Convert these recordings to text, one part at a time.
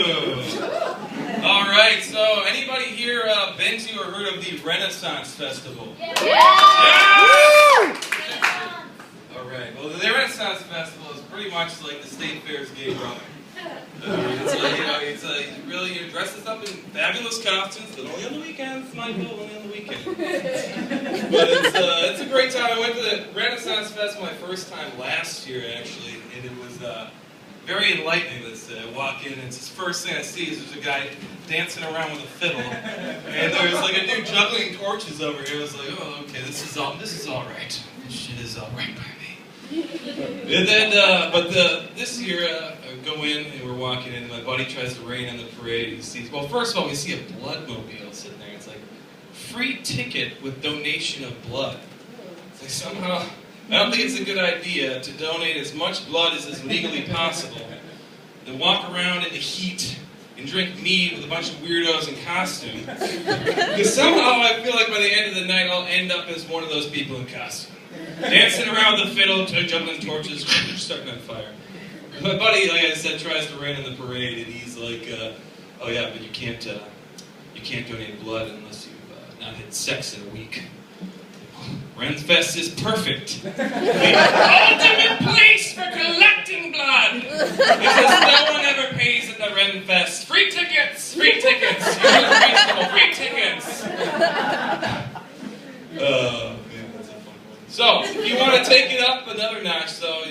All right, so anybody here been to or heard of the Renaissance Festival? Yeah! All right, well, the Renaissance Festival is pretty much like the State Fair's gay brother. You dress us up in fabulous costumes, but only on the weekends, Michael, only on the weekends. But it's a great time. I went to the Renaissance Festival my first time last year, actually, and it was very enlightening. I walk in, and it's the first thing I see is there's a guy dancing around with a fiddle, and there's like a dude juggling torches over here. I was like, oh, okay, this is all right. This shit is all right by me. And then, this year, I go in and we're walking in, and my buddy tries to rain on the parade. He sees, well, first of all, we see a bloodmobile sitting there. It's like, free ticket with donation of blood. It's like somehow, I don't think it's a good idea to donate as much blood as is legally possible, then walk around in the heat and drink mead with a bunch of weirdos in costume. Because somehow I feel like by the end of the night, I'll end up as one of those people in costume. Dancing around the fiddle, juggling torches, starting on fire. My buddy, like I said, tries to rain on the parade, and he's like, "Oh yeah, but you can't donate blood unless you've not had sex in a week." Renfest is perfect. The ultimate place for collecting blood. Because no one ever pays at the Renfest. Free tickets, free tickets. Free tickets. So, if you want to take it up another notch, so,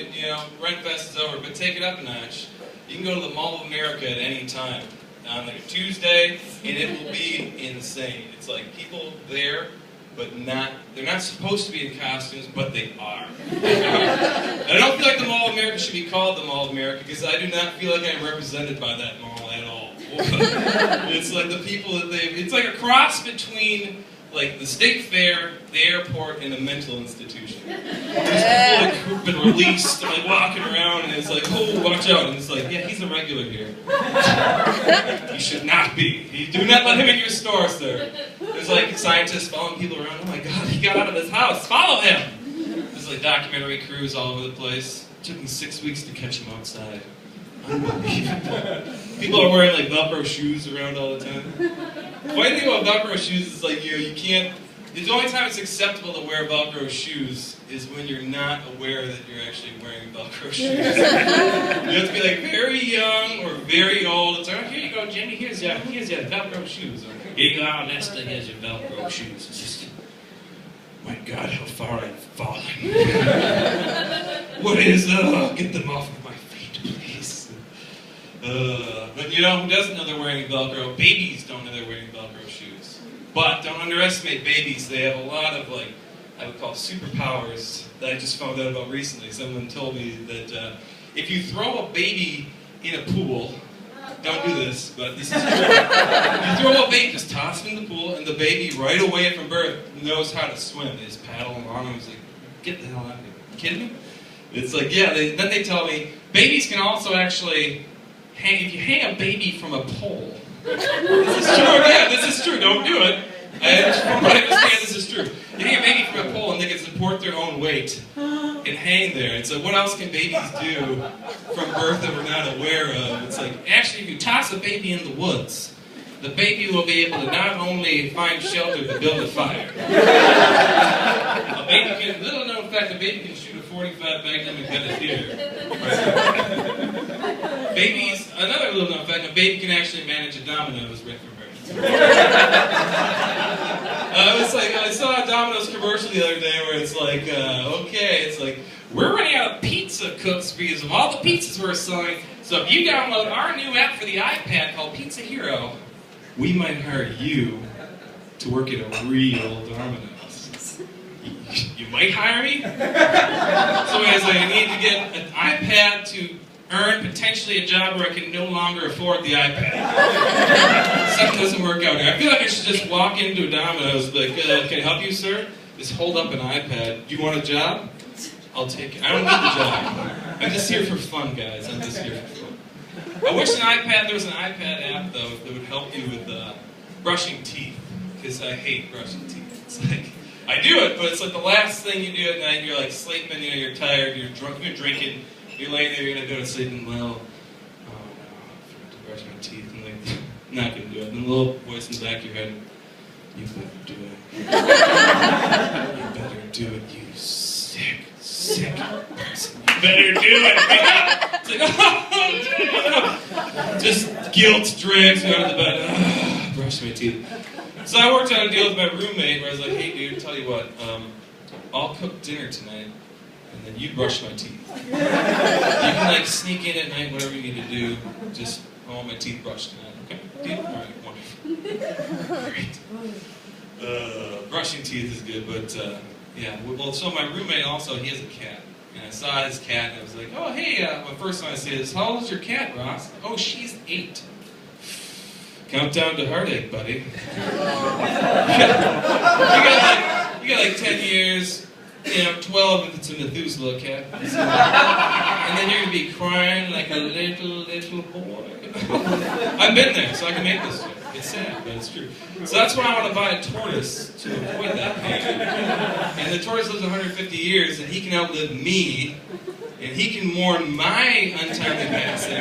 Renfest is over, but take it up a notch, you can go to the Mall of America at any time on like a Tuesday, and it will be insane. It's like people there, but they're not supposed to be in costumes, but they are. I don't feel like the Mall of America should be called the Mall of America, because I do not feel like I'm represented by that mall at all. It's like the people that it's like a cross between like the State Fair, the airport, and a mental institution. There's people who've been released, and like walking around, and it's like, oh, watch out. And it's like, yeah, he's a regular here. He should not be. You do not let him in your store, sir. There's like scientists following people around. Oh my God, he got out of his house. Follow him. There's like documentary crews all over the place. It took me 6 weeks to catch him outside. Unbelievable. People are wearing like Velcro shoes around all the time. The funny thing about Velcro shoes is like you can't. The only time it's acceptable to wear Velcro shoes is when you're not aware that you're actually wearing Velcro shoes. You have to be like very young or very old. It's like, oh, here you go, Jimmy. Here's your Velcro shoes. Or, here you go, Nesta. Here's your Velcro shoes. It's just, my God, how far I've fallen. What is? Get them off of my feet, please. But who doesn't know they're wearing Velcro? Babies don't know they're wearing Velcro shoes. But don't underestimate babies. They have a lot of, like, I would call superpowers that I just found out about recently. Someone told me that if you throw a baby in a pool, don't do this, but this is true. You throw a baby, just toss him in the pool, and the baby right away from birth knows how to swim. They just paddle along, and he's like, get the hell out of here. You kidding me? It's like, yeah, then they tell me, babies can also actually if you hang a baby from a pole. This is true, yeah, this is true, don't do it. From what I understand, this is true. You hang a baby from a pole and they can support their own weight and hang there. And so what else can babies do from birth that we're not aware of? It's like, actually, if you toss a baby in the woods, the baby will be able to not only find shelter, but build a fire. A baby can, little known fact, a baby can shoot a 45 Magnum and get a theater. Babies, another little known fact, a baby can actually manage a Domino's right from birth. I saw a Domino's commercial the other day where it's like, it's like, we're running out of pizza cooks because of all the pizzas we're selling, so if you download our new app for the iPad called Pizza Hero, we might hire you to work at a real Domino's. You might hire me? So it's like, I need to get an iPad to earn potentially a job where I can no longer afford the iPad. Something doesn't work out here. I feel like I should just walk into a Domino's, like, can I help you, sir? Just hold up an iPad. Do you want a job? I'll take it. I don't need the job. I'm just here for fun, guys. I'm just here for fun. I wish there was an iPad app, though, that would help you with brushing teeth, because I hate brushing teeth. It's like, I do it, but it's like the last thing you do at night. You're like sleeping, you're tired, you're drunk, you're drinking, you're laying there, you're going to go to sleep, and well, oh no, I forgot to brush my teeth. And like, I'm not going to do it. And the little voice in the back of your head, you better do it. You better do it, you sick person. You better do it. It's like, oh, just guilt drags me out of the bed. Brush my teeth. So I worked out a deal with my roommate where I was like, hey dude, tell you what, I'll cook dinner tonight, and then you brush my teeth. You can like sneak in at night, whatever you need to do, just I want my teeth brushed tonight, okay? Deal? Alright, wonderful. Great. Brushing teeth is good, but yeah, well, so my roommate also, he has a cat. And I saw his cat, and I was like, oh hey, my first time I say this, how old is your cat, Ross? Oh, she's 8. Countdown to heartache, buddy. You got like 10 years, 12 if it's a Methuselah cat. And then you're going to be crying like a little boy. I've been there, so I can make this joke. It's sad, but it's true. So that's why I want to buy a tortoise to avoid that pain. And the tortoise lives 150 years, and he can outlive me, and he can mourn my untimely passing.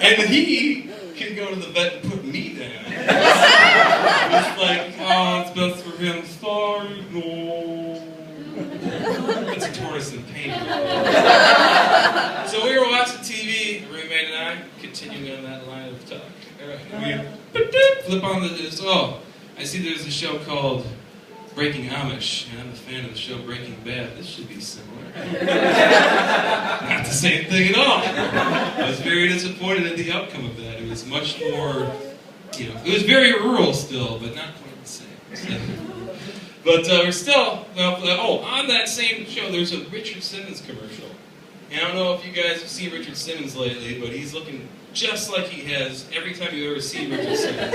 And he can go to the vet and put me down. It's like, oh, it's best for him. Sorry, no. That's a tortoise in pain. So we were watching TV, roommate and I, continuing on that line of talk. We flip on the, oh, I see there's a show called Breaking Amish, and I'm a fan of the show Breaking Bad. This should be similar. Not the same thing at all. I was very disappointed at the outcome of that. It was much more, it was very rural still, but not quite the same. So, but we're still, on that same show, there's a Richard Simmons commercial. And I don't know if you guys have seen Richard Simmons lately, but he's looking just like he has every time you've ever seen Richard Simmons.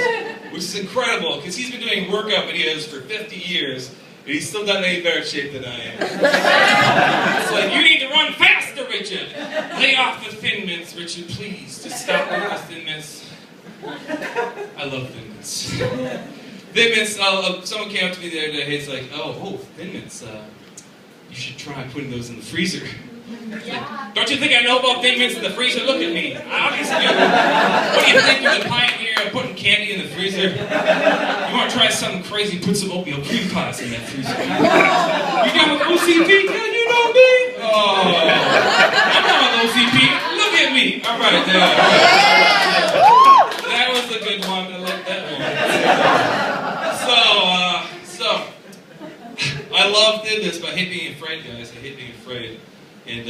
Which is incredible, because he's been doing workout videos for 50 years, and he's still not in any better shape than I am. It's like, you need to run faster, Richard! Lay off the Thin Mints, Richard, please. Just stop with the Thin Mints. I love Thin Mints. Thin Mints, someone came up to me the other day, he's like, oh, Thin Mints, you should try putting those in the freezer. Yeah. Don't you think I know about Thin Mints in the freezer? Look at me. Obviously, what do you think you're the pioneer of putting candy in the freezer? You want to try something crazy, put some oatmeal cream pies in that freezer. You down with OCP? Yeah, you know me. Oh, I'm not with OCP. Look at me. All right, there. That was a good one. I like that one. So, I love doing this, but I hate being afraid, guys. I hate being afraid. And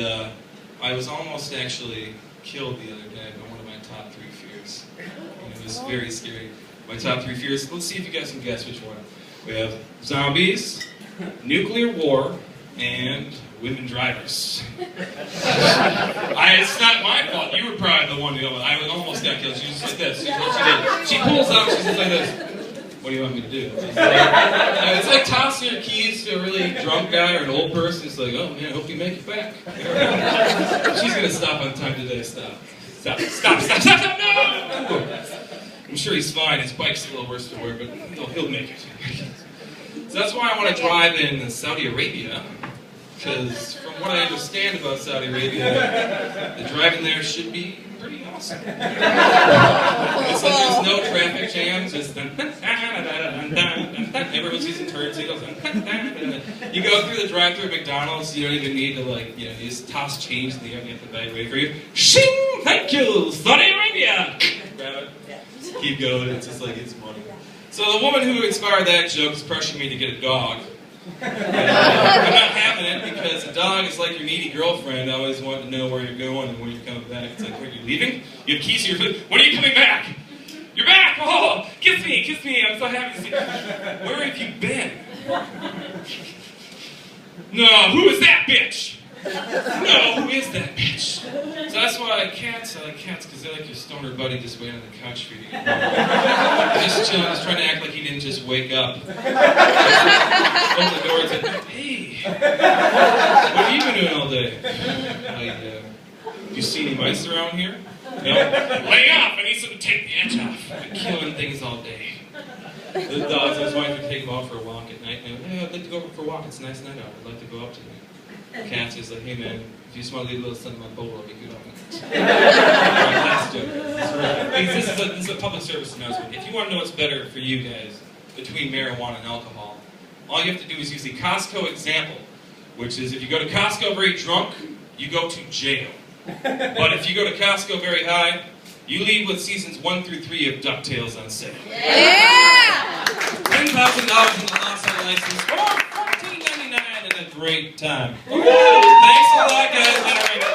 I was almost actually killed the other day by one of my top 3 fears. And it was very scary. My top 3 fears, let's see if you guys can guess which one. We have zombies, nuclear war, and women drivers. It's not my fault. You were probably the one who I almost got killed. She was just like this. She's what she did. She pulls up, she's just like this. What do you want me to do? It's like tossing your keys to a really drunk guy or an old person. It's like, oh man, I hope you make it back. She's going to stop on time today. Stop, no! I'm sure he's fine. His bike's a little worse for wear, but he'll make it. So that's why I want to drive in Saudi Arabia. Because from what I understand about Saudi Arabia, the driving there should be pretty awesome. It's like there's no traffic jams, just everyone sees in turns, he goes, you go through the drive-thru at McDonald's, you don't even need to you just toss change in the air and get the bag ready for you. Shing! Thank you! Saudi Arabia! Grab it. Keep going, it's just like it's money. So the woman who inspired that joke is pressuring me to get a dog. I'm not having it because a dog is like your needy girlfriend. I always want to know where you're going and when you're coming back. It's like, where are you leaving? You have keys to your food. When are you coming back? You're back! Oh, kiss me! I'm so happy to see you. Where have you been? No, who is that bitch? No, who is that bitch? So that's why I like cats because they're like your stoner buddy just waiting on the couch for you to get home. Just chilling, just trying to act like he didn't just wake up. Open the door and say, hey, what have you been doing all day? You see any mice around here? No? Lay off, I need something to take the edge off. I've been killing things all day. The dogs, I was wanting to take them out for a walk at night. And hey, I'd like to go for a walk, it's a nice night out. I'd like to go out tonight. Cats is like, hey man, if you just want to leave a little something on my bowl, I'll be good on it. That's good. That's right. Because this is a public service announcement. If you want to know what's better for you guys between marijuana and alcohol, all you have to do is use the Costco example, which is if you go to Costco very drunk, you go to jail. But if you go to Costco very high, you leave with seasons 1 through 3 of DuckTales on sale. Yeah! $10,000 in the on-site license, or $14.99 and a great time. Thanks a lot, guys.